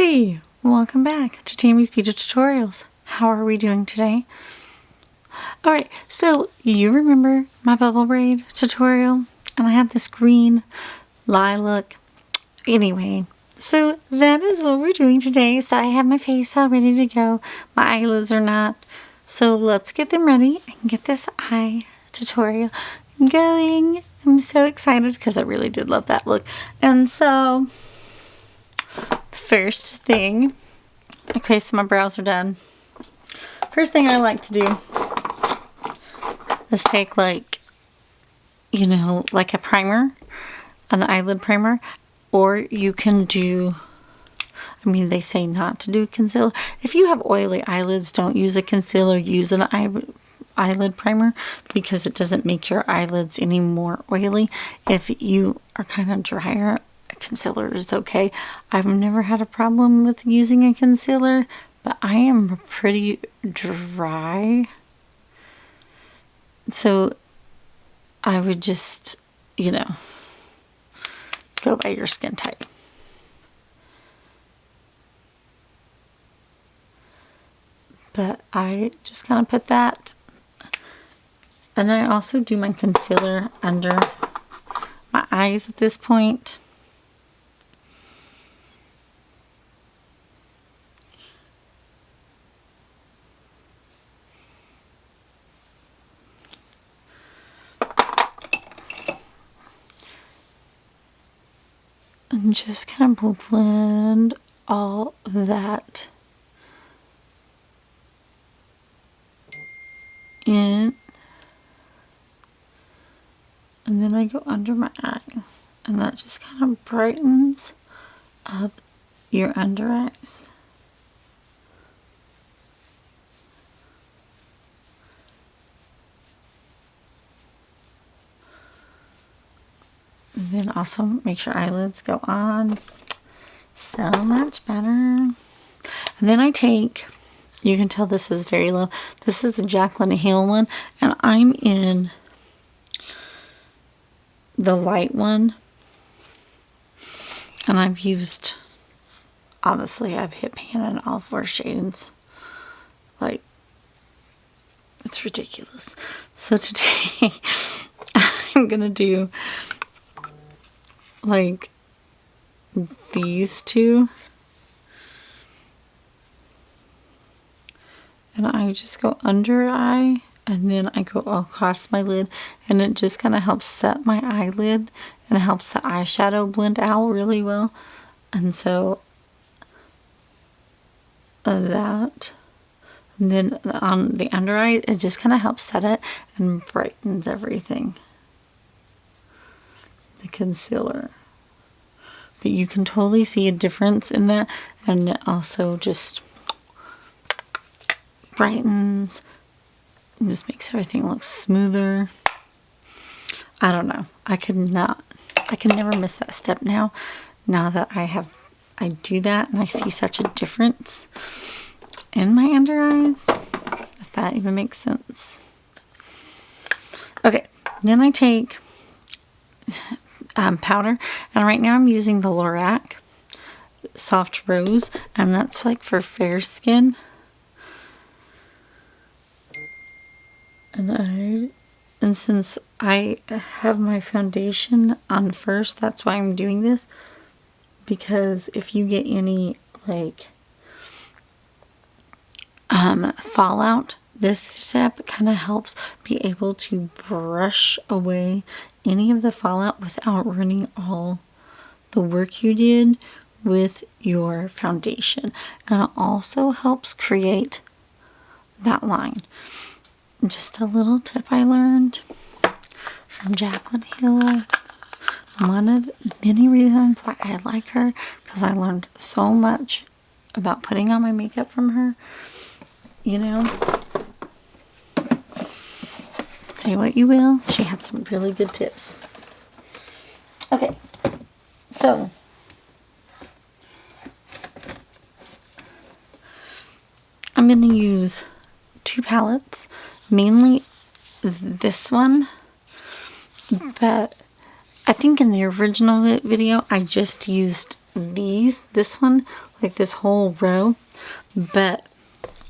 Hey, welcome back to Tammy's Beauty Tutorials. How are we doing today? Alright, so you remember my bubble braid tutorial? And I had this green lilac. Anyway, so that is what we're doing today. So I have my face all ready to go. My eyelids are not. So let's get them ready and get this eye tutorial going. I'm so excited because I really did love that look. And so first thing, okay, so my brows are done. First thing I like to do is take like a primer, an eyelid primer, or you can do, they say not to do concealer. If you have oily eyelids, don't use a concealer, use an eyelid primer because it doesn't make your eyelids any more oily. If you are kind of drier, a concealer is okay. I've never had a problem with using a concealer, but I am pretty dry. So I would just, go by your skin type. But I just kind of put that. And I also do my concealer under my eyes at this point. And just kind of blend all that in. And then I go under my eyes. And that just kind of brightens up your under eyes. And then also make your eyelids go on so much better. And then I take, you can tell this is very low. This is the Jaclyn Hill one, and I'm in the light one. And I've used, obviously I've hit pan in all 4 shades. Like, it's ridiculous. So today I'm gonna do like these two, and I just go under eye and then I go across my lid, and it just kind of helps set my eyelid and it helps the eyeshadow blend out really well. And so that, and then on the under eye, it just kind of helps set it and brightens everything. The concealer, but you can totally see a difference in that, and it also just brightens and just makes everything look smoother. I don't know, I can never miss that step now that I do that, and I see such a difference in my under eyes, if that even makes sense. Okay, then I take powder, and right now I'm using the Lorac Soft Rose, and that's like for fair skin. And since I have my foundation on first, that's why I'm doing this, because if you get any like fallout, this step kind of helps be able to brush away any of the fallout without ruining all the work you did with your foundation. And it also helps create that line. Just a little tip I learned from Jaclyn Hill. One of many reasons why I like her, because I learned so much about putting on my makeup from her. Say what you will, she had some really good tips. Okay, so I'm going to use 2 palettes, mainly this one, but I think in the original video I just used this one, like this whole row, but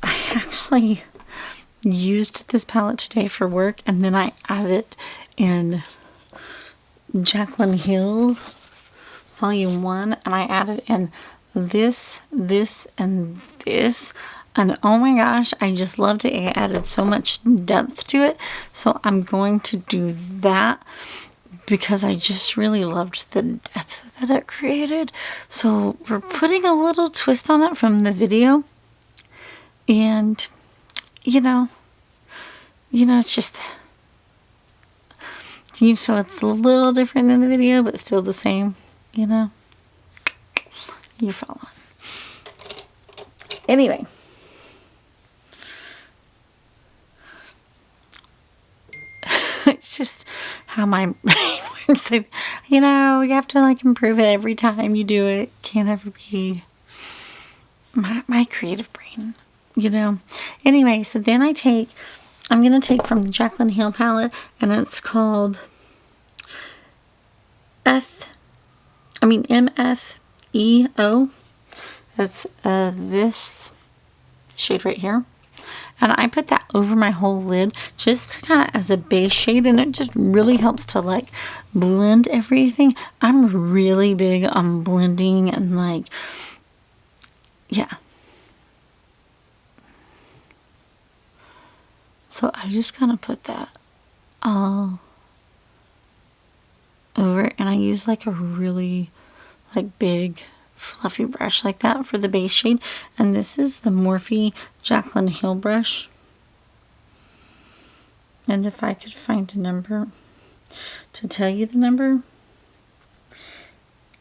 I actually used this palette today for work, and then I added in Jaclyn Hill Volume 1, and I added in this, and this, and oh my gosh, I just loved it. It added so much depth to it, so I'm going to do that because I just really loved the depth that it created. So we're putting a little twist on it from the video, and you know, it's just, so it's a little different than the video, but still the same, you follow. Anyway, it's just how my brain works. Like, you have to like improve it every time you do it. Can't ever be my creative brain, Anyway, so then I'm going to take from the Jaclyn Hill palette, and it's called MFEO. That's this shade right here. And I put that over my whole lid just kind of as a base shade, and it just really helps to like blend everything. I'm really big on blending and like, yeah. So I just kind of put that all over, and I use like a really like big fluffy brush like that for the base shade. And this is the Morphe Jaclyn Hill brush, and if I could find a number to tell you the number,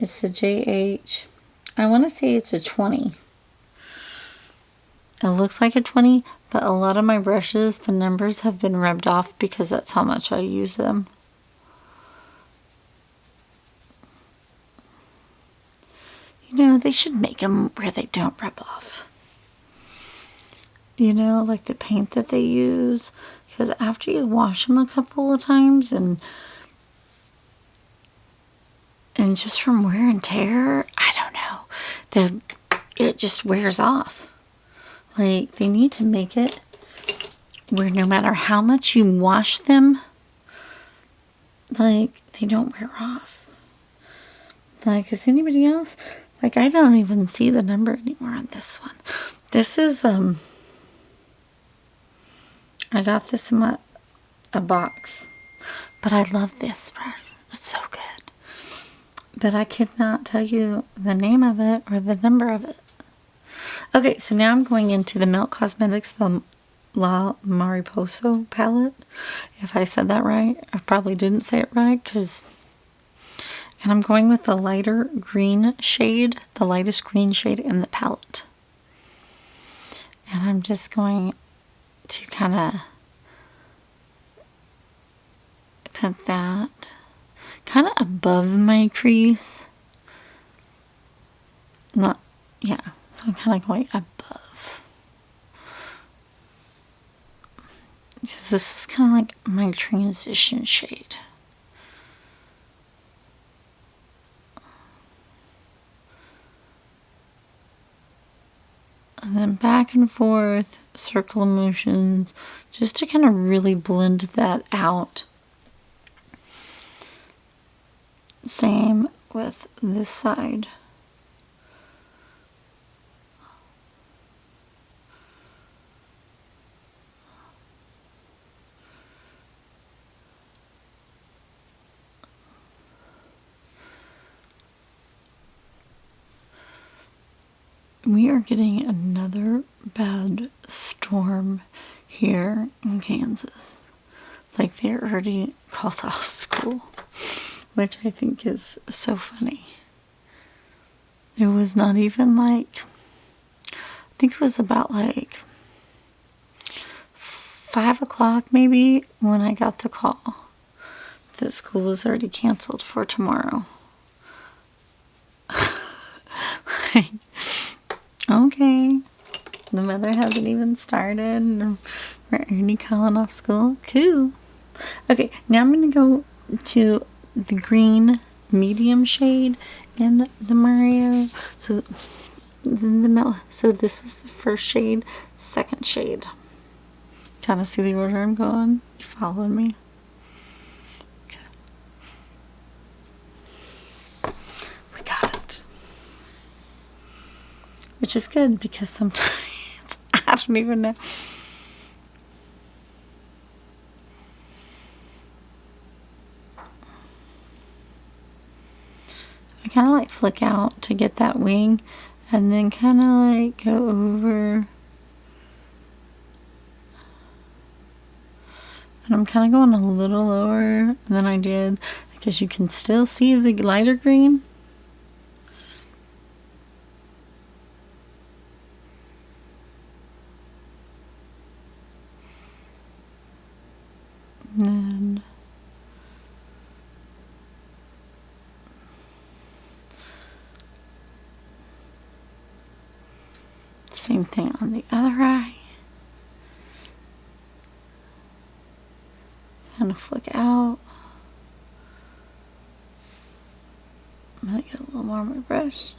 it's the JH, I want to say it's a 20. It looks like a 20, but a lot of my brushes, the numbers have been rubbed off because that's how much I use them. They should make them where they don't rub off. Like the paint that they use. Because after you wash them a couple of times and just from wear and tear, I don't know, it just wears off. Like, they need to make it where no matter how much you wash them, like, they don't wear off. Like, is anybody else? Like, I don't even see the number anymore on this one. This is, I got this in a box. But I love this brush. It's so good. But I could not tell you the name of it or the number of it. Okay, so now I'm going into the Melt Cosmetics, the La Mariposa palette. If I said that right, I probably didn't say it right, and I'm going with the lighter green shade, the lightest green shade in the palette. And I'm just going to kind of put that kind of above my crease. So I'm kind of going above. Because this is kind of like my transition shade. And then back and forth, circle motions, just to kind of really blend that out. Same with this side. We are getting another bad storm here in Kansas. Like, they're already called off school, which I think is so funny. It was not even like, I think it was about like 5 o'clock maybe when I got the call that school was already canceled for tomorrow. Like, okay, the weather hasn't even started and we're already calling off school. Cool. Okay, now I'm going to go to the green medium shade in the Mario So then so this was the first shade, second shade. Kind of see the order I'm going? You following me? Okay. We got it. Which is good because sometimes I don't even know. I kind of like flick out to get that wing and then kind of like go over. And I'm kind of going a little lower than I did because you can still see the lighter green. And then same thing on the other eye. Kind of flick out. I'm gonna get a little more on my brush.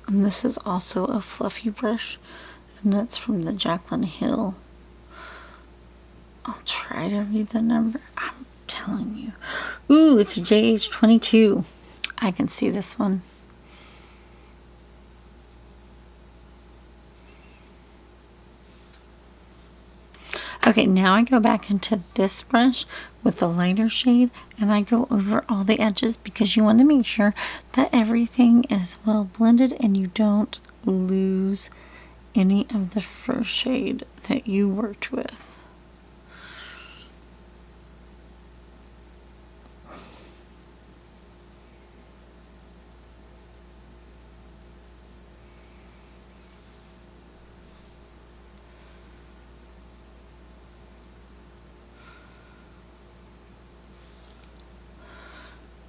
And this is also a fluffy brush, and that's from the Jaclyn Hill. I'll try to read the number. I'm telling you. Ooh, it's a JH22. I can see this one. Okay, now I go back into this brush with the lighter shade and I go over all the edges because you want to make sure that everything is well blended and you don't lose any of the first shade that you worked with.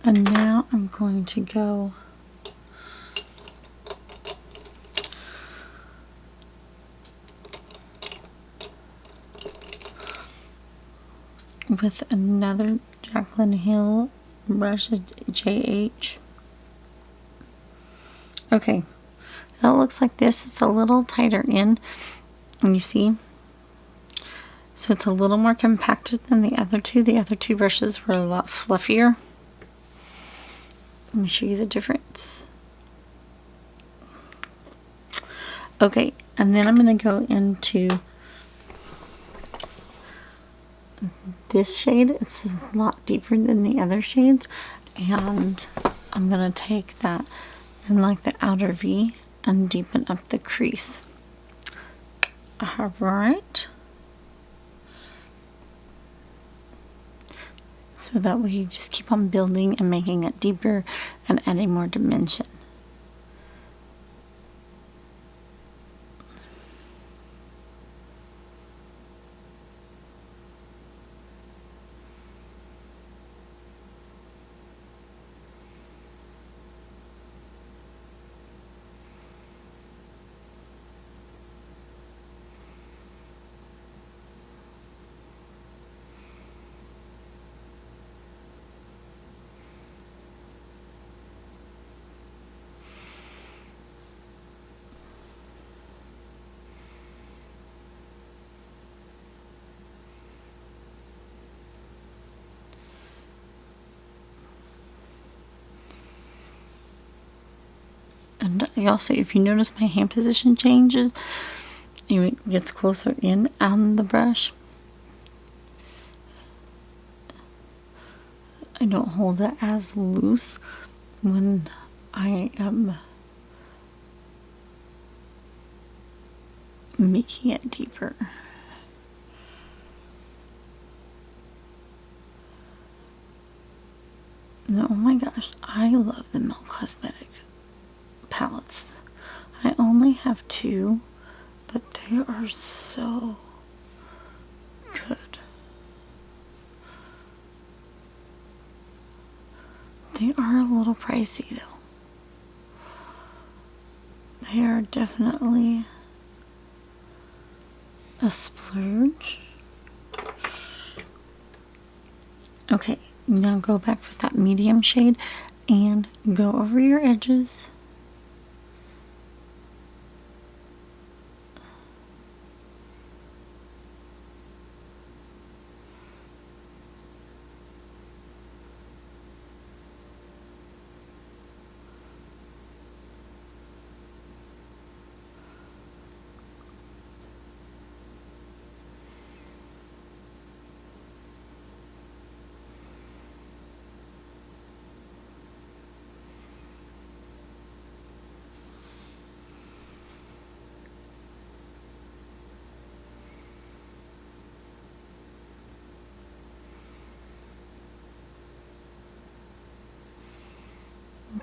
And now I'm going to go with another Jaclyn Hill brush, JH. Okay, it looks like this. It's a little tighter in, and you see, so it's a little more compacted than the other two. The other two brushes were a lot fluffier. Let me show you the difference. Okay, and then I'm going to go into this shade. It's a lot deeper than the other shades, and I'm going to take that in like the outer V and deepen up the crease. Alright. So that way you just keep on building and making it deeper and adding more dimension. And also, if you notice my hand position changes, it gets closer in on the brush. I don't hold it as loose when I am making it deeper. No, oh my gosh, I love the Milk Cosmetic palettes. I only have two, but they are so good. They are a little pricey though. They are definitely a splurge. Okay, now go back with that medium shade and go over your edges.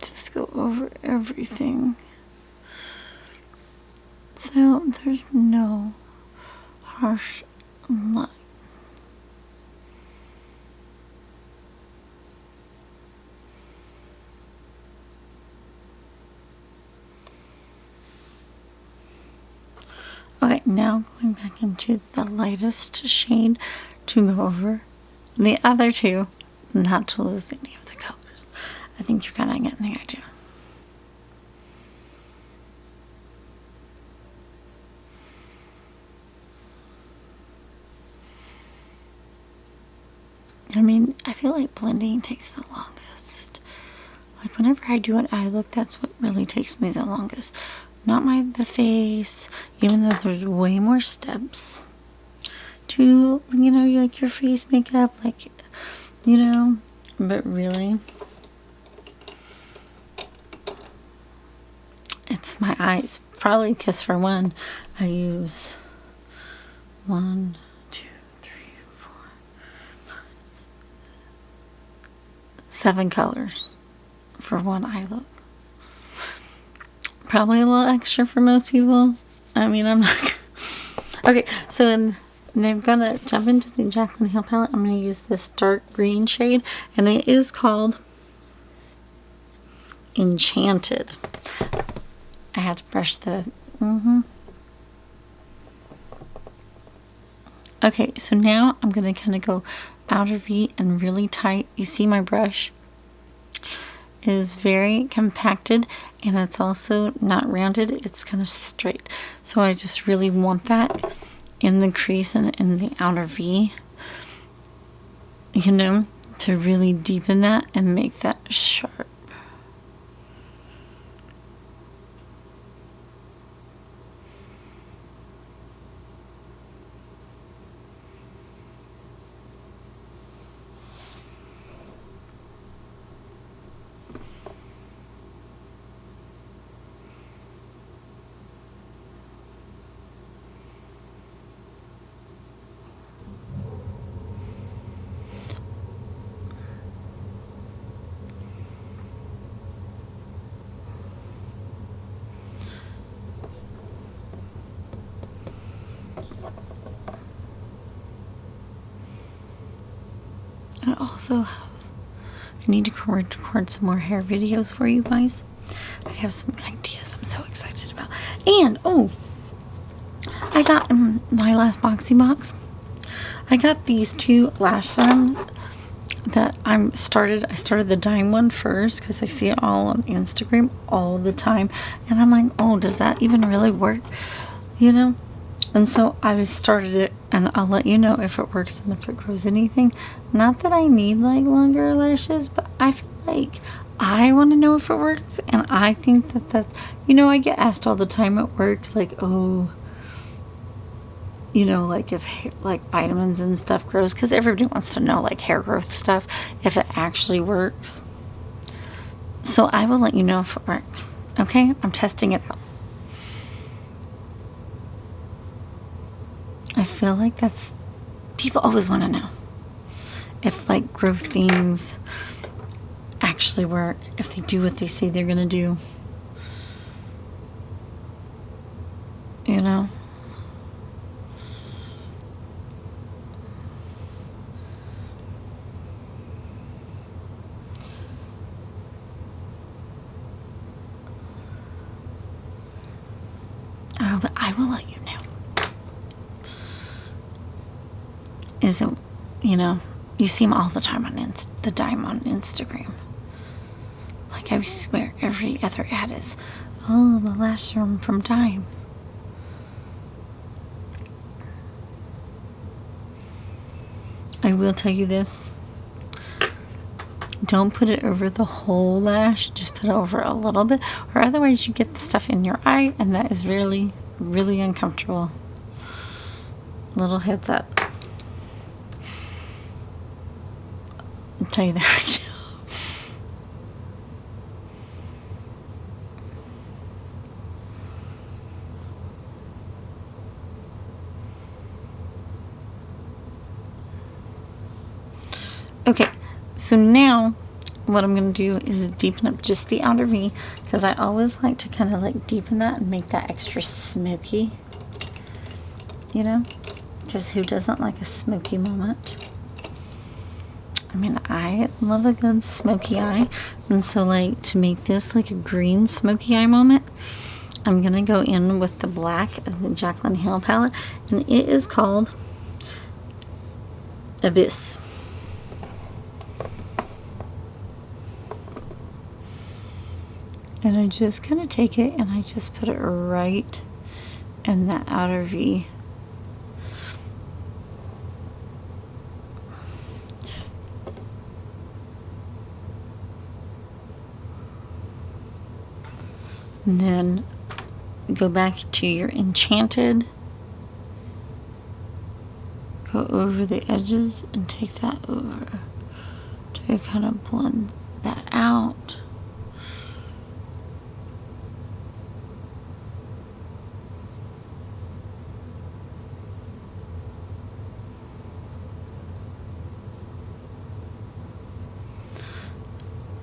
Just go over everything so there's no harsh line. Okay, now going back into the lightest shade to go over the other two, not to lose any of the colors. I think you're kind of getting the idea. I mean, I feel like blending takes the longest. Like whenever I do an eye look, that's what really takes me the longest. Not the face, even though there's way more steps to, you know, like your face makeup, like, you know, but really, it's my eyes. Probably because for one, I use 1, 2, 3, 4, 5, 7 colors for one eye look. Probably a little extra for most people. I mean, I'm not. Okay, so they're gonna jump into the Jaclyn Hill palette. I'm gonna use this dark green shade, and it is called Enchanted. I had to brush the. Okay, so now I'm gonna kind of go outer V and really tight. You see my brush is very compacted, and it's also not rounded, it's kind of straight. So I just really want that in the crease and in the outer V, you know, to really deepen that and make that sharp. I also have, I need to record some more hair videos for you guys. I have some ideas I'm so excited about. And, oh, I got in my last Boxy box, I got these 2 lash serums that I started the dime one first because I see it all on Instagram all the time. And I'm like, oh, does that even really work? You know? And so I started it, and I'll let you know if it works and if it grows anything. Not that I need like longer lashes, but I feel like I want to know if it works. And I think that you know, I get asked all the time at work, like, oh, you know, like if like vitamins and stuff grows, because everybody wants to know like hair growth stuff, if it actually works. So I will let you know if it works. Okay, I'm testing it out. I feel like that's, people always want to know if like growth things actually work, if they do what they say they're gonna do, you know. I will let you know is it, you know, you see them all the time on the Dime on Instagram. Like, I swear every other ad is, oh, the lash serum from Dime. I will tell you this. Don't put it over the whole lash. Just put it over a little bit. Or otherwise you get the stuff in your eye. And that is really, really uncomfortable. Little heads up. I'll tell you that right now. Okay, so now what I'm going to do is deepen up just the outer V, because I always like to kind of like deepen that and make that extra smoky, you know, because who doesn't like a smoky moment? I mean, I love a good smoky eye, and so like to make this like a green smoky eye moment, I'm going to go in with the black of the Jaclyn Hill palette, and it is called Abyss. And I just kind of take it and I just put it right in that outer V. And then go back to your Enchanted. Go over the edges and take that over to kind of blend that out.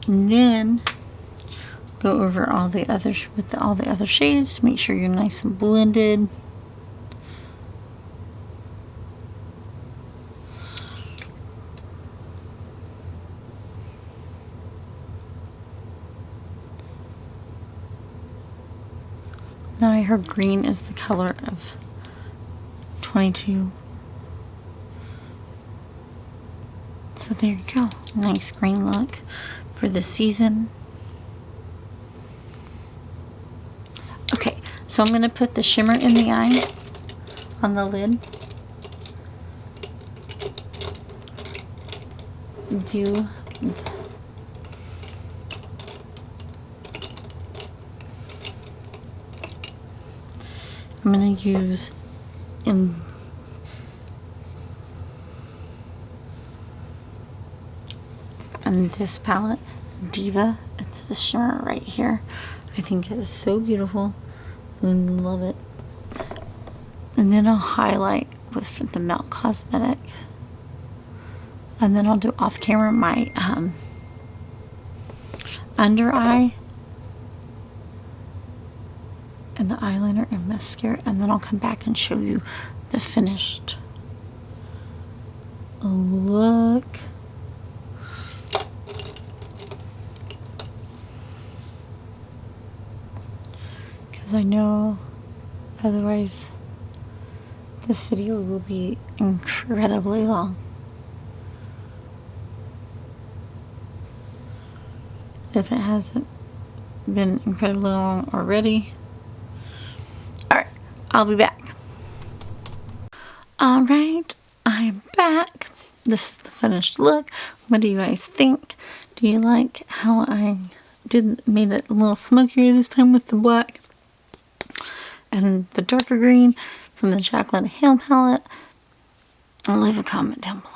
And then go over all the others with all the other shades to make sure you're nice and blended. Now I heard green is the color of 22. So there you go. Nice green look for this season. Okay, so I'm going to put the shimmer in the eye on the lid. I'm going to use in this palette, Diva. It's the shimmer right here. I think it's so beautiful. I love it. And then I'll highlight with the Melt Cosmetic. And then I'll do off camera my under eye and the eyeliner and mascara, and then I'll come back and show you the finished look. Because I know otherwise this video will be incredibly long. If it hasn't been incredibly long already. Alright, I'll be back. Alright, I'm back. This is the finished look. What do you guys think? Do you like how I made it a little smokier this time with the black and the darker green from the Jaclyn Hill palette? I'll leave a comment down below.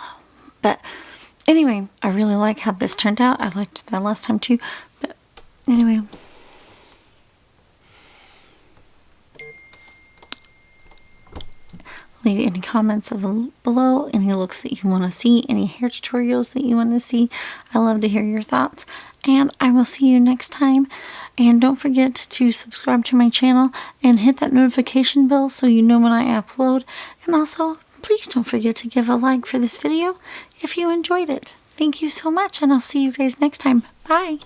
But anyway, I really like how this turned out. I liked that last time too. But anyway, leave any comments below, any looks that you want to see, any hair tutorials that you want to see. I love to hear your thoughts. And I will see you next time. And don't forget to subscribe to my channel and hit that notification bell so you know when I upload. And also, please don't forget to give a like for this video if you enjoyed it. Thank you so much, and I'll see you guys next time. Bye!